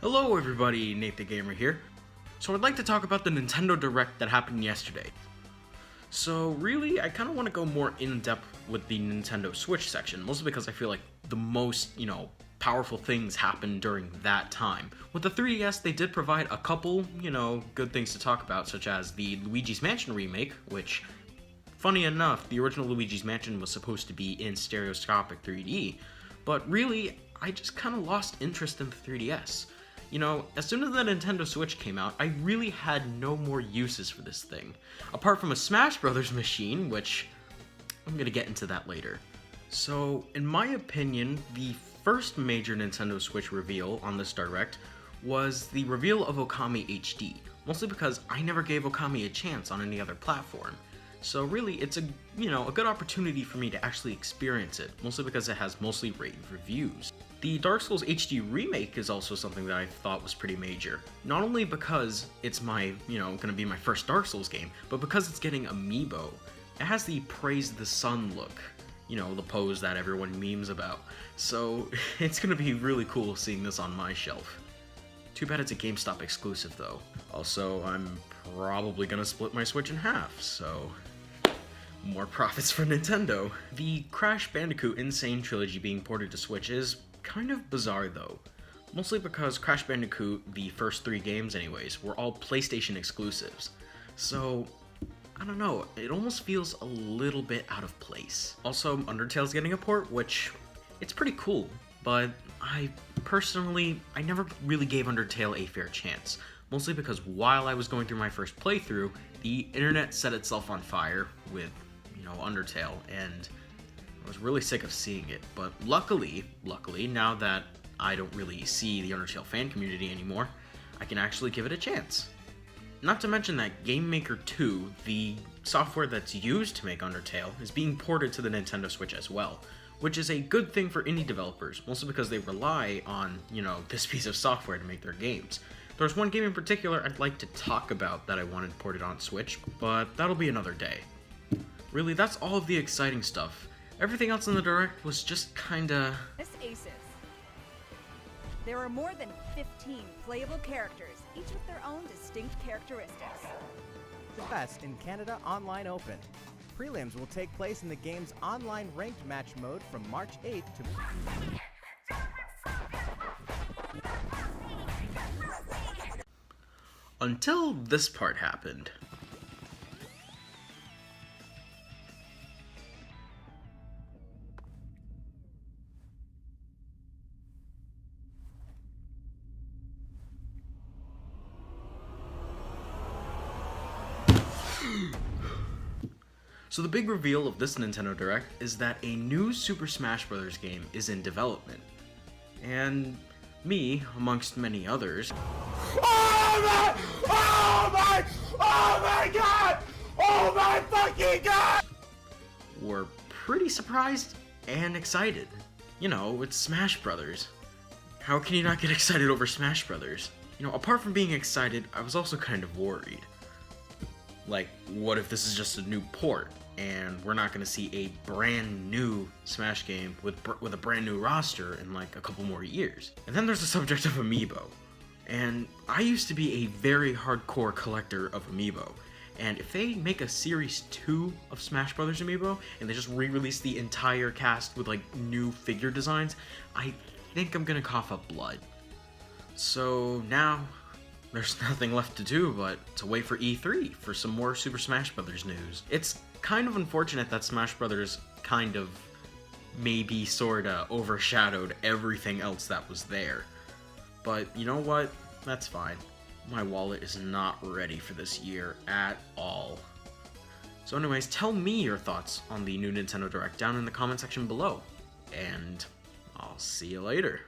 Hello everybody, Nate the Gamer here. So I'd like to talk about the Nintendo Direct that happened yesterday. So really, I kind of want to go more in-depth with the Nintendo Switch section, mostly because I feel like the most, powerful things happened during that time. With the 3DS, they did provide a couple, good things to talk about, such as the Luigi's Mansion remake, which, funny enough, the original Luigi's Mansion was supposed to be in stereoscopic 3D, but really, I just kind of lost interest in the 3DS. As soon as the Nintendo Switch came out, I really had no more uses for this thing. Apart from a Smash Brothers machine, which I'm gonna get into that later. So, in my opinion, the first major Nintendo Switch reveal on this Direct was the reveal of Okami HD, mostly because I never gave Okami a chance on any other platform. So really, it's a good opportunity for me to actually experience it, mostly because it has mostly rave reviews. The Dark Souls HD remake is also something that I thought was pretty major. Not only because it's my, gonna be my first Dark Souls game, but because it's getting amiibo. It has the Praise the Sun look, the pose that everyone memes about. So it's gonna be really cool seeing this on my shelf. Too bad it's a GameStop exclusive though. Also, I'm probably gonna split my Switch in half, so more profits for Nintendo. The Crash Bandicoot N. Sane Trilogy being ported to Switch is kind of bizarre though. Mostly because Crash Bandicoot, the first 3 games anyways, were all PlayStation exclusives. So, I don't know, it almost feels a little bit out of place. Also, Undertale's getting a port, which, it's pretty cool, but I never really gave Undertale a fair chance. Mostly because while I was going through my first playthrough, the internet set itself on fire with, Undertale, and I was really sick of seeing it. But luckily, now that I don't really see the Undertale fan community anymore, I can actually give it a chance. Not to mention that Game Maker 2, the software that's used to make Undertale, is being ported to the Nintendo Switch as well, which is a good thing for indie developers, mostly because they rely on, this piece of software to make their games. There's one game in particular I'd like to talk about that I wanted ported on Switch, but that'll be another day. Really, that's all of the exciting stuff. Everything else in the Direct was just kinda... Miss Aces. There are more than 15 playable characters, each with their own distinct characteristics. The best in Canada Online Open. Prelims will take place in the game's online ranked match mode from March 8th to... Until this part happened. So the big reveal of this Nintendo Direct is that a new Super Smash Bros. Game is in development. And me, amongst many others... Oh my god! Oh my fucking god! Were pretty surprised and excited. It's Smash Brothers. How can you not get excited over Smash Brothers? Apart from being excited, I was also kind of worried. Like, what if this is just a new port, and we're not going to see a brand new Smash game with a brand new roster in like a couple more years? And then there's the subject of Amiibo. And I used to be a very hardcore collector of Amiibo. And if they make a Series 2 of Smash Bros. Amiibo, and they just re-release the entire cast with like new figure designs, I think I'm gonna cough up blood. So now, there's nothing left to do but to wait for E3 for some more Super Smash Bros. News. It's kind of unfortunate that Smash Bros. Kind of maybe sorta overshadowed everything else that was there. But you know what? That's fine. My wallet is not ready for this year at all. So anyways, tell me your thoughts on the new Nintendo Direct down in the comment section below. And I'll see you later.